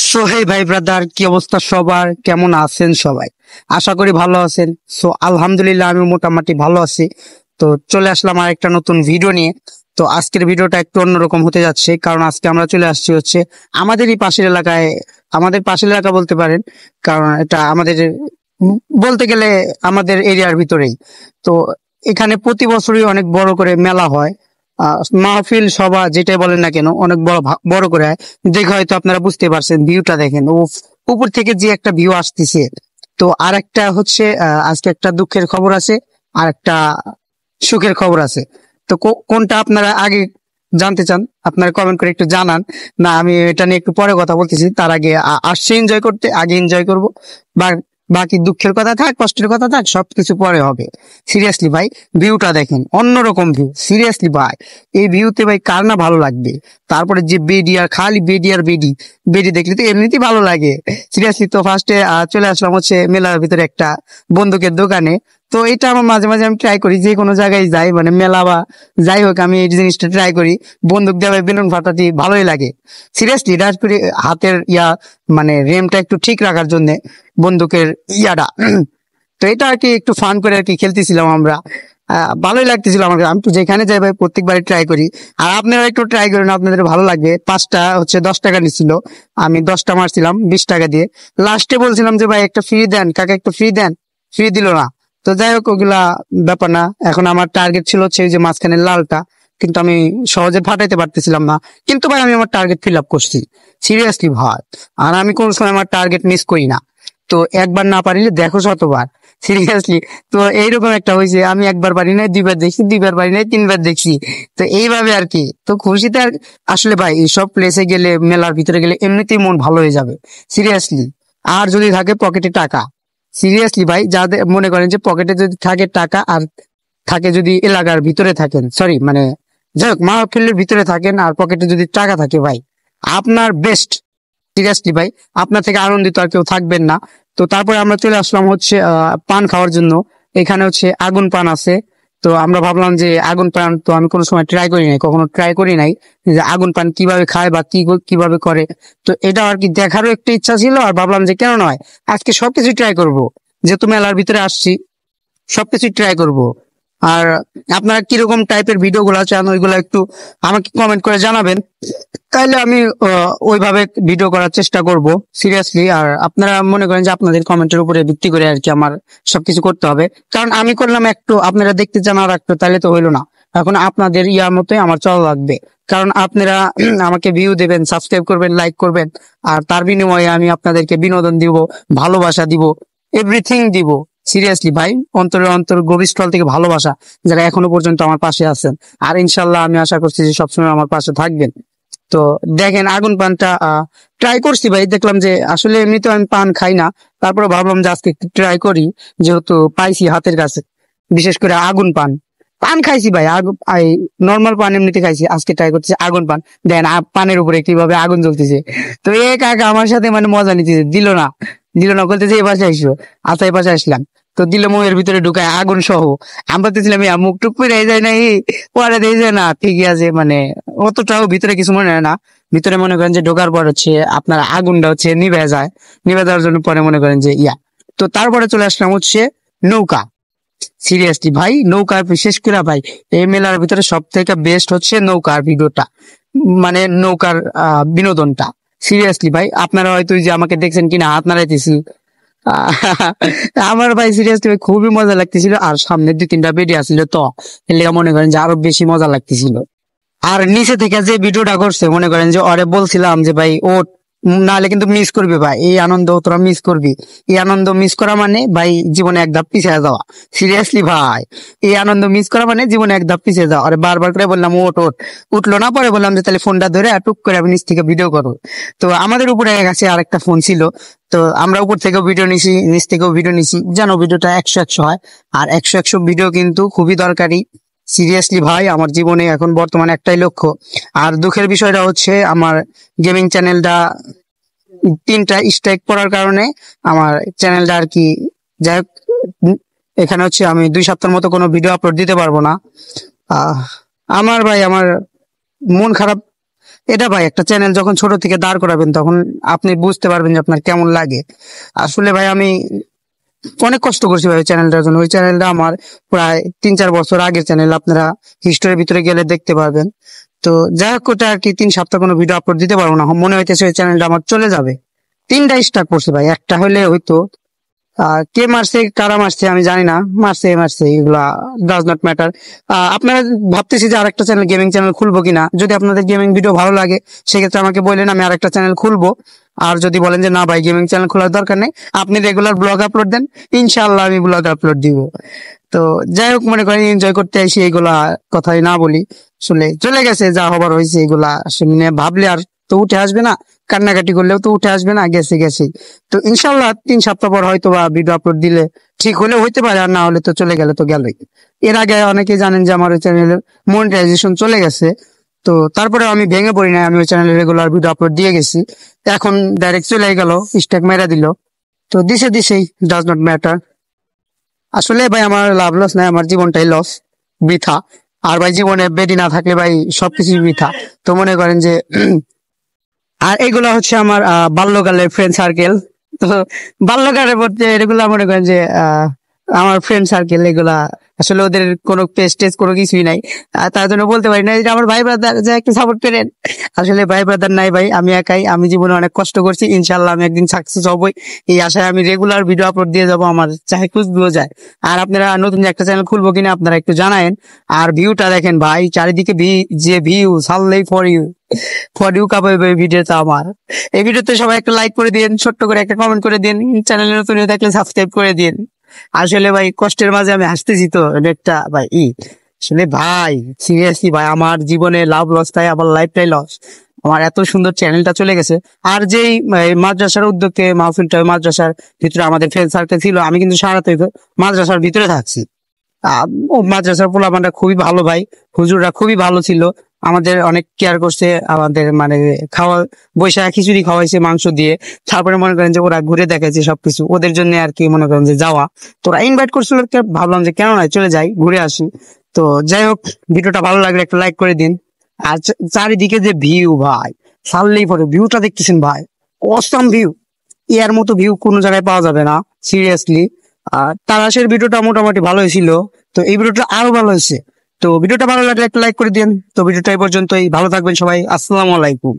সোহেই ভাই ব্রাদার, কি অবস্থা সবার? কেমন আছেন সবাই? আশা করি ভালো আছেন। আলহামদুলিল্লাহ, আমি মোটামুটি ভালো আছি। তো চলে আসলাম আর একটা নতুন ভিডিও নিয়ে। তো আজকের ভিডিওটা একটু অন্যরকম হতে যাচ্ছে, কারণ আজকে আমরা চলে আসছি হচ্ছে আমাদেরই পাশের এলাকায়। আমাদের পাশের এলাকা বলতে পারেন, কারণ এটা আমাদের বলতে গেলে আমাদের এরিয়ার ভিতরেই। তো এখানে প্রতি বছরই অনেক বড় করে মেলা হয়। মাহফিল সভা যেটাই বলেন না কেন, অনেক বড় করে হয়। দেখে হয়তো আপনারা বুঝতে পারছেন, ভিউটা দেখেন, উপর থেকে যে একটা ভিউ আসতেছে। তো আর একটা হচ্ছে আজকে একটা দুঃখের খবর আছে, আর একটা সুখের খবর আছে। তো কোনটা আপনারা আগে জানতে চান? আপনারা কমেন্ট করে একটু জানান। না, আমি এটা নিয়ে একটু পরে কথা বলতেছি। তার আগে আসছে এনজয় করতে, আগে এনজয় করবো। বা বাকি দুঃখের কথা থাক, কষ্টের কথা থাক, সবকিছু পরে হবে। সিরিয়াসলি ভাই, ভিউটা দেখেন, অন্যরকম ভিউ। সিরিয়াসলি ভাই, এই ভিউতে ভাই কার না ভালো লাগবে? তারপরে যে বেডি, আর খালি বেডি আর বেডি। বেডি দেখলে তো এমনিতেই ভালো লাগে। সিরিয়াসলি, তো ফার্স্টে চলে আসলাম হচ্ছে মেলার ভিতরে একটা বন্দুকের দোকানে। তো এটা আমার মাঝে মাঝে আমি ট্রাই করি, যে কোনো জায়গায় যাই, মানে মেলা বা যাই হোক, আমি এই জিনিসটা ট্রাই করি। বন্দুক দিয়ে বেলুন ফাটাতে ভালোই লাগে। সিরিয়াসলি, এটা করে হাতের মানে রেমটা একটু ঠিক রাখার জন্য বন্দুকের ইয়াটা। তো এটা আর কি একটু ফান করে আর কি খেলতেছিলাম আমরা। ভালোই লাগতেছিল আমার কাছে। আমি তো যেখানে যাই ভাই প্রত্যেকবারই ট্রাই করি। আর আপনারা একটু ট্রাই করেন, আপনাদের ভালো লাগবে। পাঁচটা হচ্ছে 10 টাকা নিছিল, আমি 10টা মারছিলাম 20 টাকা দিয়ে। লাস্টে বলছিলাম যে ভাই একটা ফ্রি দেন কাকা, একটু ফ্রি দেন, ফ্রি দিল না। তো যাই হোক, ওগুলা ব্যাপার না। এখন আমার টার্গেট ছিল হচ্ছে ওই যে মাঝখানে লালটা, কিন্তু আমি সহজে ফাটাইতে পারতেছিলাম না। কিন্তু ভাই আমি আমার টার্গেট ফিল আপ করছি। সিরিয়াসলি ভাই, আর আমি কোন সময় আমার টার্গেট মিস করি না। তো একবার না পারিলে দেখো শতবার। সিরিয়াসলি, তো এইরকম একটা হয়েছে, আমি একবার পারি নাই, দুইবার দেখছি, দুইবার পারি নাই, তিনবার দেখছি। তো এইভাবে আর কি, তো খুশিতে আর আসলে ভাই এইসব প্লেসে গেলে, মেলার ভিতরে গেলে এমনিতেই মন ভালো হয়ে যাবে। সিরিয়াসলি, আর যদি থাকে পকেটে টাকা। সিরিয়াসলি ভাই, যাদের মনে করেন যে পকেটে যদি থাকে টাকা, আর থাকে যদি এলাকার ভিতরে থাকেন, সরি মানে যাই হোক মাহফিলের ভিতরে থাকেন, আর পকেটে যদি টাকা থাকে ভাই, আপনার বেস্ট। সিরিয়াসলি ভাই, আপনার থেকে আনন্দিত আর কেউ থাকবেন না। তো তারপরে আমরা চলে আসলাম হচ্ছে পান খাওয়ার জন্য। এখানে হচ্ছে আগুন পান আছে। তো আমরা ভাবলাম যে আগুন পান তো আমি কোনো সময় ট্রাই করি নাই, কখনো ট্রাই করি নাই যে আগুন পান কিভাবে খায় বা কিভাবে করে। তো এটা আর কি দেখারও একটা ইচ্ছা ছিল, আর ভাবলাম যে কেন নয়, আজকে সবকিছু ট্রাই করব। যেহেতু মেলার ভিতরে আসছি, সবকিছু ট্রাই করব। আর আপনারা কিরকম টাইপের ভিডিও গুলা চান, ওইগুলা একটু আমাকে কমেন্ট করে জানাবেন। তাইলে আমি ওইভাবে ভিডিও করার চেষ্টা করব। সিরিয়াসলি, আর আপনারা মনে করেন যে আপনাদের কমেন্টের উপরে ভিত্তি করে আর কি আমার সবকিছু করতে হবে। কারণ আমি করলাম একটু, আপনারা দেখতে চান আর একটু, তাহলে তো হইলো না। এখন আপনাদের ইয়ার মতোই আমার চলা লাগবে। কারণ আপনারা আমাকে ভিউ দেবেন, সাবস্ক্রাইব করবেন, লাইক করবেন। আর তার বিনিময়ে আমি আপনাদেরকে বিনোদন দিব, ভালোবাসা দিব, এভরিথিং দিব। সিরিয়াসলি ভাই, অন্তরের অন্তর গভীর স্থল থেকে ভালোবাসা, যারা এখনো পর্যন্ত আমার পাশে আছেন। আর ইনশাল্লাহ আমি আশা করছি যে সবসময় আমার পাশে থাকবেন। তো দেখেন, আগুন পানটা ট্রাই করছি ভাই, দেখলাম যে আসলে এমনিতে আমি পান খাই না। তারপরে ভাবলাম যে আজকে একটু ট্রাই করি, যেহেতু পাইছি হাতের কাছে। বিশেষ করে আগুন পান, পান খাইছি ভাই, নর্মাল পান এমনিতে খাইছি, আজকে ট্রাই করতেছি আগুন পান। দেন পানের উপরে কিভাবে আগুন জ্বলতেছে। তো এ কাকা আমার সাথে মানে মজা নিতেছে, দিল না বলতেছে এই পাশে আসবো। আচ্ছা, এই পাশে আসলাম। তো দিল মুখের ভিতরে ঢুকায় আগুন সহ। আমি বলতেছিলাম মুখ টুক পেরে যায় না, পরে দিয়ে যায় না, ঠিকই আছে মানে অতটাও ভিতরে কিছু মনে হয় না। ভিতরে মনে করেন যে ঢোকার পর হচ্ছে আপনার আগুনটা হচ্ছে নিভে যায়। নিভে যাওয়ার জন্য পরে মনে করেন যে তো তারপরে চলে আসলাম হচ্ছে নৌকা। সিরিয়াসলি ভাই, নৌকার বিশেষ করে ভাই, এই মেলার ভিতরে সব থেকে বেস্ট হচ্ছে নৌকার ভিডিওটা, মানে নৌকার বিনোদনটা। সিরিয়াসলি ভাই, আপনারা হয়তো ওই যে আমাকে দেখছেন কিনা হাত নাড়াইতেছি, আহ, আমার ভাই সিরিয়াসলি ভাই খুবই মজা লাগতেছিল। আর সামনে 2-3টা বেরিয়ে আসছিল, তো এর লেগে মনে করেন যে আরো বেশি মজা লাগতেছিল। আর নিচে থেকে যে ভিডিওটা করছে, মনে করেন যে ওরে বলছিলাম যে ভাই ও নাহলে কিন্তু মিস করবি ভাই, এই আনন্দ তোরা মিস করবি। এই আনন্দ মিস করা মানে ভাই জীবনে এক ধাপ পিছিয়ে যাওয়া। সিরিয়াসলি ভাই, এই আনন্দ মিস করা মানে জীবনে এক ধাপ পিছিয়ে যাওয়া। আরে বারবার করে বললাম ওট ওট, উঠলো না। পরে বললাম যে তাহলে ফোনটা ধরে আর টুক করে আমি নিচ থেকে ভিডিও করো। তো আমাদের উপরে কাছে আর একটা ফোন ছিল। তো আমরা উপর থেকেও ভিডিও নিছি, নিচ থেকেও ভিডিও নিছি, যেন ভিডিওটা 100-100 হয়। আর 100-100 ভিডিও কিন্তু খুবই দরকারি। সিরিয়াসলি ভাই, আমার জীবনে এখন বর্তমানে একটাই লক্ষ্য। আর দুঃখের বিষয়টা হচ্ছে আমার গেমিং চ্যানেলটা 3টা স্ট্রাইক পড়ার কারণে আমার চ্যানেলটা আর কি, যাই হোক, এখানে হচ্ছে আমি 2 সপ্তাহের মতো কোনো ভিডিও আপলোড দিতে পারবো না। আহ আমার ভাই, আমার মন খারাপ এটা ভাই একটা চ্যানেল যখন ছোট থেকে দাঁড় করাবেন তখন আপনি বুঝতে পারবেন যে আপনার কেমন লাগে। আসলে ভাই আমি অনেক কষ্ট করছি ভাই চ্যানেলটার জন্য। ওই চ্যানেলটা আমার প্রায় 3-4 বছর আগের চ্যানেল, আপনারা হিস্টোরির ভিতরে গেলে দেখতে পারবেন। তো যাই হোক, ওটা আর কি 3 সপ্তাহ কোনো ভিডিও আপলোড দিতে পারবো না, মনে হইতেছে ওই চ্যানেলটা আমার চলে যাবে। 3টা স্টার্ট করছে ভাই, একটা হলে হয়তো কে মারছে কারা মারছে আমি জানি না, মারছে মারছে এগুলা ডাজ নট ম্যাটার। আপনারা ভাবতেছি যে আরেকটা চ্যানেল, গেমিং চ্যানেল খুলবো কিনা। যদি আপনাদের গেমিং ভিডিও ভালো লাগে সেক্ষেত্রে আমাকে বললেন, আমি আরেকটা চ্যানেল খুলবো। আর যদি বলেন যে না ভাই গেমিং চ্যানেল খোলার দরকার নেই, আপনি রেগুলার ব্লগ আপলোড দেন, ইনশাআল্লাহ আমি ব্লগ আপলোড দিব। তো যাই হোক, মনে করেন এনজয় করতে আইসি, এগুলা কথাই না বলি। শুনে চলে গেছে, যা হবার হয়েছে এগুলা শুনে ভাবলে আর তো উঠে আসবে না, কান্নাকাটি করলেও তো উঠে আসবে না, গেছে গেছে। তো ইনশাল্লাহ 3 সপ্তাহ পর হয়তো বা ভিডিও আপলোড দিলে ঠিক হলে হইতে পারে, আর না হলে তো চলে গেলে তো গেলই। এর আগে অনেকে জানেন যে আমার ওই চ্যানেলের মনিটাইজেশন চলে গেছে। তো তারপরে আমি ভেঙে পড়ি না, আমি ওই চ্যানেলে রেগুলার ভিডিও আপলোড দিয়ে গেছি। এখন ডাইরেক্ট চলে গেল, স্ট্যাক মেরা দিল। তো দিছে দিছেই, ডাজ নট ম্যাটার। আসলে ভাই আমার লাভ লস নাই, আমার জীবনটাই লস, বৃথা। আর ভাই জীবনে বেডি না থাকলে ভাই সবকিছু বৃথা। তো মনে করেন যে আর এগুলা হচ্ছে আমার বাল্যকালের ফ্রেন্ড সার্কেল। তো বাল্যকালের মধ্যে এগুলা মনে করেন যে আমার ফ্রেন্ড সার্কেল এগুলা, আসলে ওদের কোনো পেজ টেজ কোনো কিছুই নাই। তার জন্য বলতে পারি না যে আমার ভাই ব্রাদার যে একটু সাপোর্ট করেন। আসলে ভাই ব্রাদার নাই ভাই, আমি একাই। আমি জীবনে অনেক কষ্ট করছি, ইনশাল্লাহ আমি একদিন সাকসেস হবই, এই আশায় আমি রেগুলার ভিডিও আপলোড দিয়ে যাবো, আমার চাহে খুঁজবেও যায়। আর আপনারা নতুন একটা চ্যানেল খুলবো কিনা আপনারা একটু জানায়েন। আর ভিউটা দেখেন ভাই, চারিদিকে যে ভিউ, সাল্লেই ফর ইউ, ফর ইউ কাপাবে ভিডিওটা আমার। এই ভিডিওতে সবাই একটা লাইক করে দিন, ছোট্ট করে একটা কমেন্ট করে দিন, চ্যানেলে নতুন হয়ে থাকলে সাবস্ক্রাইব করে দিন। আসলে ভাই কষ্টের মাঝে আমি হাসতেছি, তো একটা ভাই আসলে ভাই সিরিয়াসলি ভাই আমার জীবনে লাভ লস তাই আমার লাইফটাই লস। আমার এত সুন্দর চ্যানেলটা চলে গেছে। আর যেই মাদ্রাসার উদ্যোগে মাহফিলটা, ওই মাদ্রাসার ভিতরে আমাদের ফ্রেন্ড সার্কেল ছিল, আমি কিন্তু সারাতে মাদ্রাসার ভিতরে থাকছি। আহ, ও মাদ্রাসার পোলাপানরা খুবই ভালো ভাই, হুজুররা খুবই ভালো ছিল, আমাদের অনেক কেয়ার করছে, আমাদের মানে খাওয়া, বৈশাখ খিচুড়ি খাওয়াইছে মাংস দিয়ে। তারপরে মনে করেন যে ওরা ঘুরে দেখাইছে সবকিছু, ওদের জন্য আর কি মনে করেন যে যাওয়া। তোরা ইনভাইট করছিল, ভাবলাম যে কেন নয়, চলে যাই ঘুরে আসি। তো যাই হোক, ভিডিওটা ভালো লাগলে একটা লাইক করে দিন। আর চারিদিকে যে ভিউ ভাই, সারলেই পরে ভিউটা দেখতেছেন ভাই, অসাম ভিউ। এর মতো ভিউ কোনো জায়গায় পাওয়া যাবে না, সিরিয়াসলি। আর তারাশের ভিডিওটা মোটামুটি ভালো হয়েছিল, তো এই ভিডিওটা আরো ভালো হয়েছে। তো ভিডিওটা ভালো লাগলে একটা লাইক করে দিন। তো ভিডিওটা এই পর্যন্তই, ভালো থাকবেন সবাই, আসসালামু আলাইকুম।